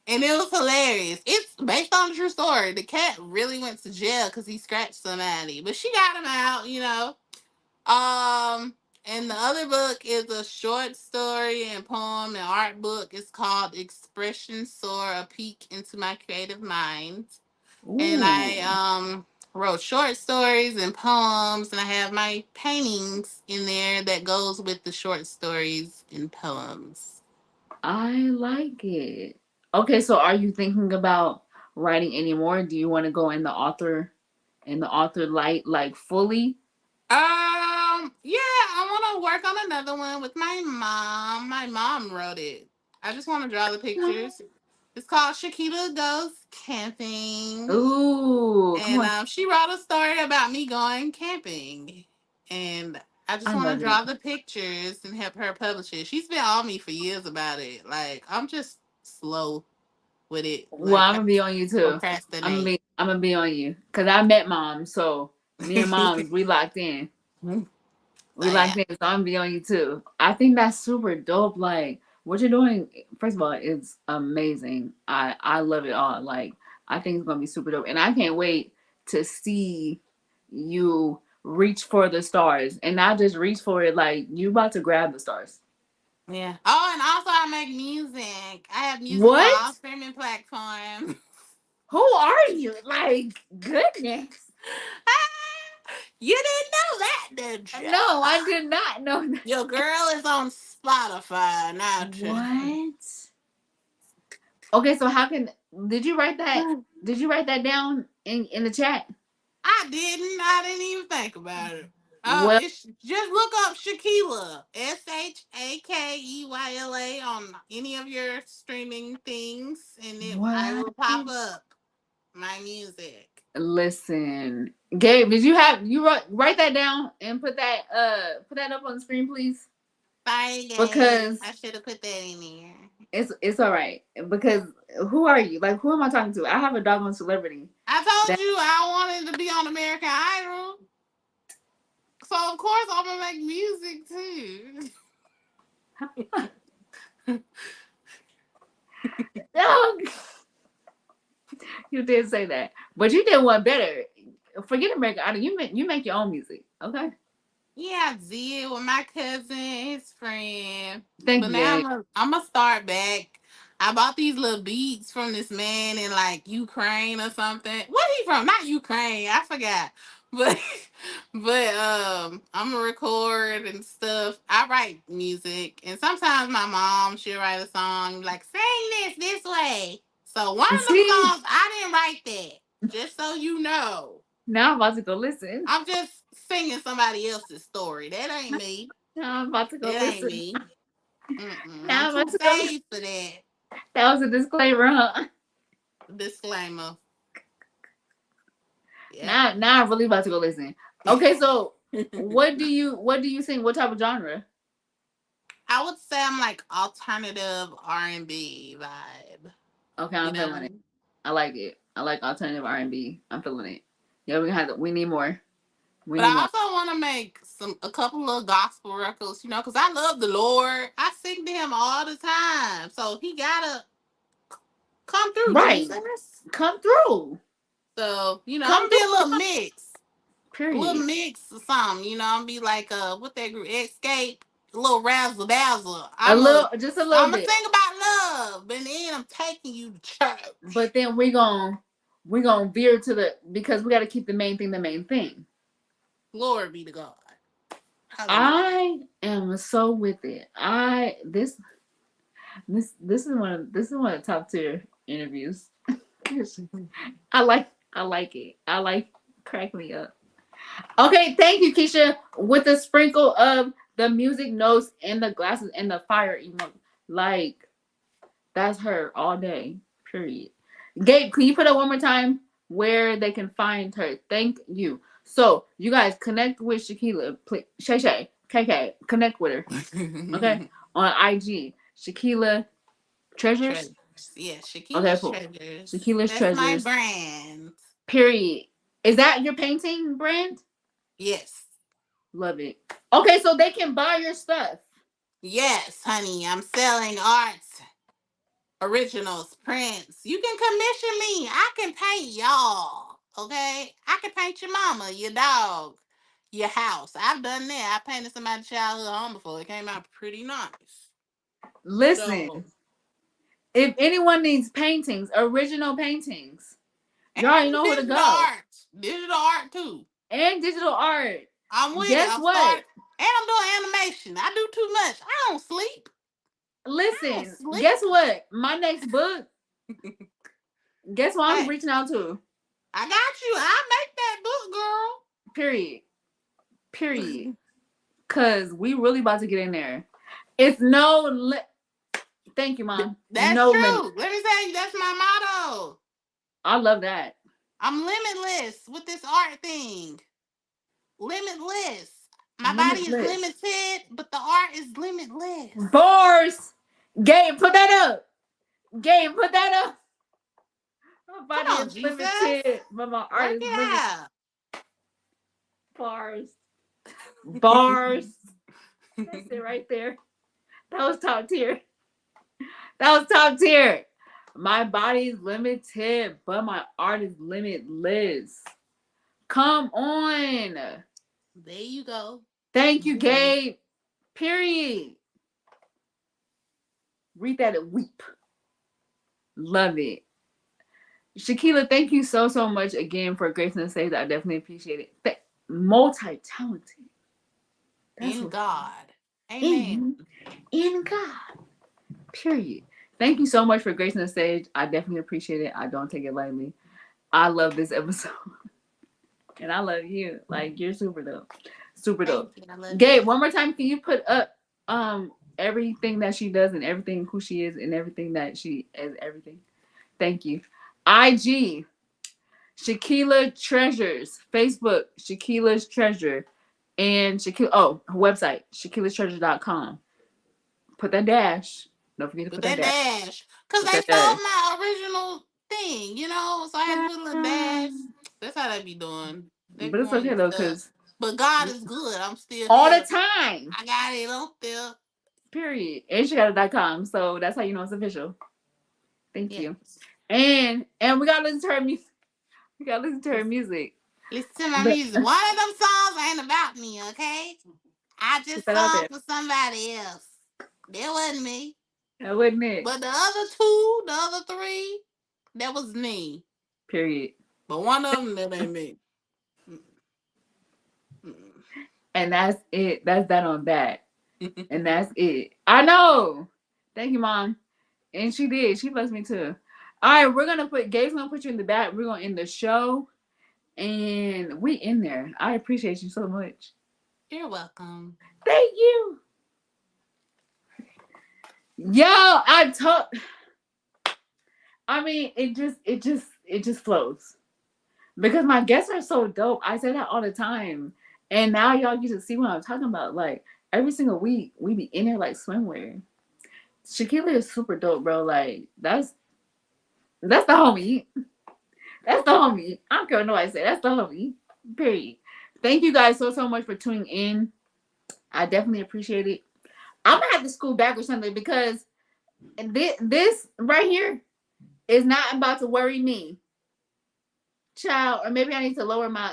and it was hilarious. It's based on a true story. The cat really went to jail because he scratched somebody, but she got him out. And the other book is a short story and poem and art book. It's called Expression Soar, a peek into my creative mind. And I ooh, wrote short stories and poems, and I have my paintings in there that goes with the short stories and poems. I like it. Okay, so are you thinking about writing any more? Do you want to go in the author light like fully? Yeah, I want to work on another one with my mom. My mom wrote it. I just want to draw the pictures. It's called Shakeyla Goes Camping. Ooh, come And on. she wrote a story about me going camping. And I just I want to love it. draw the pictures and help her publish it. She's been on me for years about it. Like, I'm just slow with it. Well, Like, I'm I gonna be on you too. procrastinate. I'm gonna be on you because I met mom, so me and moms we locked in. So, We yeah. locked in, so I'm gonna be on you too. I think that's super dope. Like what you're doing, first of all, it's amazing. I love it all. Like I think it's gonna be super dope, and I can't wait to see you reach for the stars and not just reach for it. Like you about to grab the stars. Yeah. Oh, and also I make music. I have music on all What? streaming platforms. Who are you? Like goodness. You didn't know that, did you? No, I did not know that. Your girl is on Spotify now. What? Okay, so how can did you write that? Did you write that down in the chat? I didn't. I didn't even think about it. Oh, Well, it's just look up Shakeyla, Shakeyla on any of your streaming things, and I what? will pop up my music. Listen, Gabe, did you have you write that down and put that up on the screen, please? Sorry, Gabe. Because I should have put that in there. it's all right. Because who are you? Like who am I talking to? I have a doggone celebrity. I told That you I wanted to be on American Idol, so of course I'm gonna make music too. oh, you did say that, but you did one better. Forget American Idol. You make your own music, okay? Yeah, I did with my cousin, his friend. Thank But you, now Gabe. I'm gonna start back. I bought these little beats from this man in like Ukraine or something. Where he from? Not Ukraine. I forgot. But I'm gonna record and stuff. I write music, and sometimes my mom she'll write a song like sing this way. So one of them See, songs I didn't write that. Just so you know. now I'm about to go listen. I'm just singing somebody else's story. That ain't me. Now I'm about to go That ain't listen. me. Mm-mm. I'm Now I'm too about to go listen. saved for that. That was a disclaimer, huh? Disclaimer. Yep. Now I'm really about to go listen. Okay, so what do you sing? What type of genre? I would say I'm like alternative R&B vibe. Okay, You I'm feeling know, it. I like it. I like alternative R&B. I'm feeling it. Yeah, we need more. We but need I more. also want to make a couple of gospel records. Because I love the Lord. I sing to Him all the time, so He gotta come through, Right. Jesus. Come through. So I'm Come gonna be a through. little mix. A little Period. mix or something, I'm be like what that group Escape. a little razzle dazzle. Just a little I'm a bit. sing about love, but then I'm taking you to church. But then we gonna veer to the, because we got to keep the main thing the main thing. Glory be to God. Hallelujah. I am so with it. This is one of the top tier interviews. I like it. I like crack me up. Okay, thank you, Keisha. With the sprinkle of the music notes and the glasses and the fire emoji. Like, that's her all day. Period. Gabe, can you put up one more time where they can find her? Thank you. So you guys connect with Shakeyla. Please, Shay, KK, connect with her. Okay, on IG, Shakeyla Treasures. Treasures. Yeah, Okay, Shakeyla's cool. Treasures. Shakeyla's That's my Treasures. brand. Period. Is that your painting brand? Yes. Love it. Okay, so they can buy your stuff. Yes, honey. I'm selling arts, originals, prints. You can commission me. I can paint y'all. Okay? I can paint your mama, your dog, your house. I've done that. I painted somebody's childhood home before. It came out pretty nice. Listen, So, if anyone needs paintings, original paintings, you already and know who to digital go. art. Digital art too. And digital art. I'm with it. Guess I'm what? start and I'm doing animation. I do too much. I don't sleep. I don't Listen, guess sleep. what? My next book, guess what I'm Hey, reaching out to? I got you. I make that Period. book, Period. girl. Cause we really about to get in there. It's no thank you, Mom. That's No limit. true. Let me tell you, that's my motto. I love that. I'm limitless with this art thing. Limitless. My body is Limitless. limited, but the art is limitless. Bars. Gabe, put that up. Gabe, put that up. My Come body is on, Jesus. limited, but my art Work is it limited. out. Bars. Bars. That's it right there. That was top tier. That was top tier. My body is limited, but my art is limitless. Come on. There you go. Thank you, Yes. Gabe. Period. Read that and weep. Love it. Shakeyla, thank you so, so much again for gracing the stage. I definitely appreciate it. Multi-talented. That's In what God. Amen. in God. Period. Thank you so much for gracing the stage. I definitely appreciate it. I don't take it lightly. I love this episode. And I love you. Like, you're super dope. Super Thank dope. you. I love Gabe, you. one more time, can you put up everything that she does and everything who she is and everything that she is everything? Thank you. IG, Shakeyla Treasures. Facebook, Shakeyla's Treasure. And her website, ShakeylaTreasure.com. Put that dash. Don't forget to With put that that dash. dash. Because Put they that stole dash. my original thing, you know? So I had to put a little dash. That's how they be doing. They But be it's wanting okay your though, stuff. because But God is good. I'm still all the here. time. I got it on still. Period. And she got a.com. So that's how you know it's official. Thank you. Yes. And we gotta listen to her music. We gotta listen to her music. Listen to my But music. One of them songs ain't about me, okay? I put just that out sung there. for somebody else. That wasn't me. That wasn't it. But the other two, the other three, that was me. Period. But one of them, that ain't me. And that's it. That's that on that. And that's it. I know. Thank you, Mom. And she did. She blessed me too. All right, we're gonna put Gabe's gonna put you in the back. We're gonna end the show. And we in there. I appreciate you so much. You're welcome. Thank you. Yo, I mean, it just flows. Because my guests are so dope. I say that all the time. And now y'all get to see what I'm talking about. Like every single week, we be in there like swimwear. Shakeyla is super dope, bro. Like that's the homie. That's the homie. I don't care what nobody say. That's the homie. Period. Thank you guys so so much for tuning in. I definitely appreciate it. I'm gonna have to school back or something because this right here is not about to worry me, child. Or maybe I need to lower my.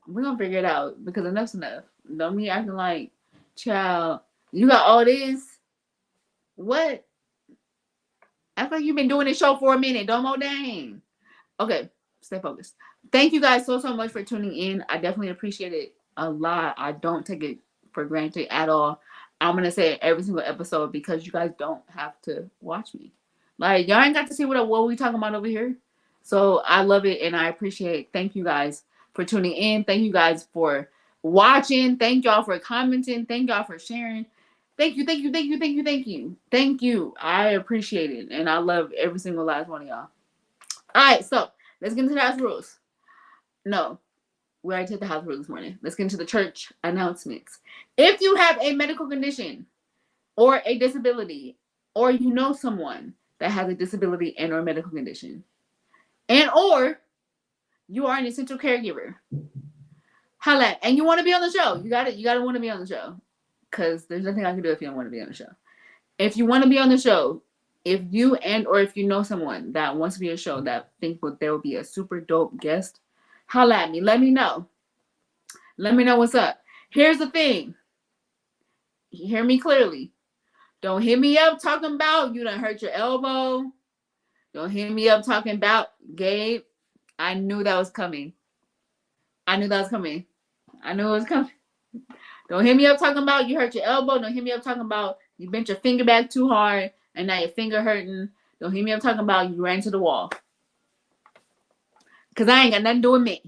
We're gonna figure it out because enough's enough. Don't me acting like, child. You got all this. What? Act like you've been doing this show for a minute. Domo, dang. Okay, stay focused. Thank you guys so much for tuning in. I definitely appreciate it a lot. I don't take it for granted at all. I'm gonna say it every single episode because you guys don't have to watch me. Like y'all ain't got to see what we talking about over here. So I love it and I appreciate it. Thank you guys for tuning in. Thank you guys for watching. Thank y'all for commenting. Thank y'all for sharing. Thank you, thank you, thank you, thank you, thank you. Thank you. I appreciate it. And I love every single last one of y'all. Alright, so let's get into the house rules. No, we already did the house rules this morning. Let's get into the church announcements. If you have a medical condition or a disability, or you know someone that has a disability and or medical condition, and or you are an essential caregiver, holla, and you want to be on the show, you gotta want to be on the show. Because there's nothing I can do if you don't want to be on the show. If you want to be on the show, if you and or if you know someone that wants to be on the show that think there will be a super dope guest, holla at me. Let me know. Let me know what's up. Here's the thing. Hear me clearly. Don't hit me up talking about you done hurt your elbow. Don't hit me up talking about Gabe. I knew that was coming. I knew that was coming. I knew it was coming. Don't hit me up talking about you hurt your elbow. Don't hit me up talking about you bent your finger back too hard and now your finger hurting. Don't hit me up talking about you ran to the wall. Because I ain't got nothing to do with me.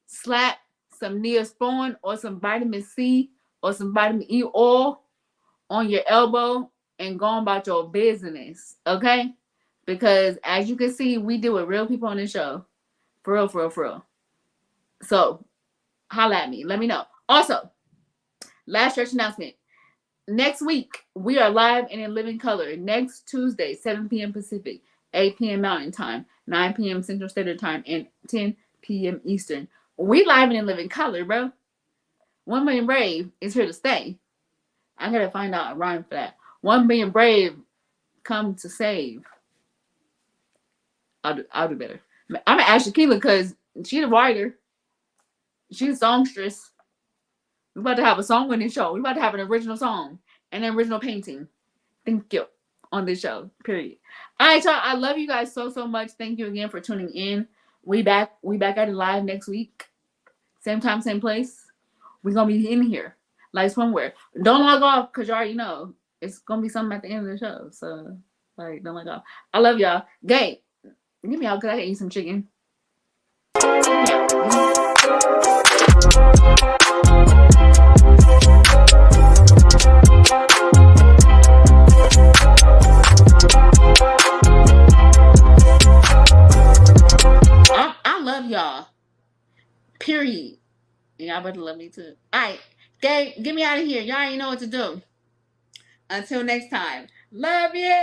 Slap some Neosporin or some vitamin C or some vitamin E oil on your elbow and go about your business. Okay? Because as you can see, we deal with real people on this show. For real, for real, for real. So, holla at me. Let me know. Also, last church announcement. Next week, we are live and in living color. Next Tuesday, 7 p.m. Pacific, 8 p.m. Mountain Time, 9 p.m. Central Standard Time, and 10 p.m. Eastern. We live and in living color, bro. 1 Million Brave is here to stay. I gotta find out a rhyme for that. 1 Million Brave come to save. I'll do better. I'm gonna ask Shakeyla because she's a writer. She's a songstress. We're about to have a song on this show. We're about to have an original song and an original painting. Thank you on this show. Period. All right, y'all. I love you guys so much. Thank you again for tuning in. We back at it live next week. Same time, same place. We're gonna be in here. Like somewhere. Don't log off because you already know it's gonna be something at the end of the show. So like don't log off. I love y'all. Gabe, give me out because I can eat some chicken. I love y'all. Period. And y'all better love me too. Alright, Gabe, get me out of here. Y'all already know what to do. Until next time. Love you.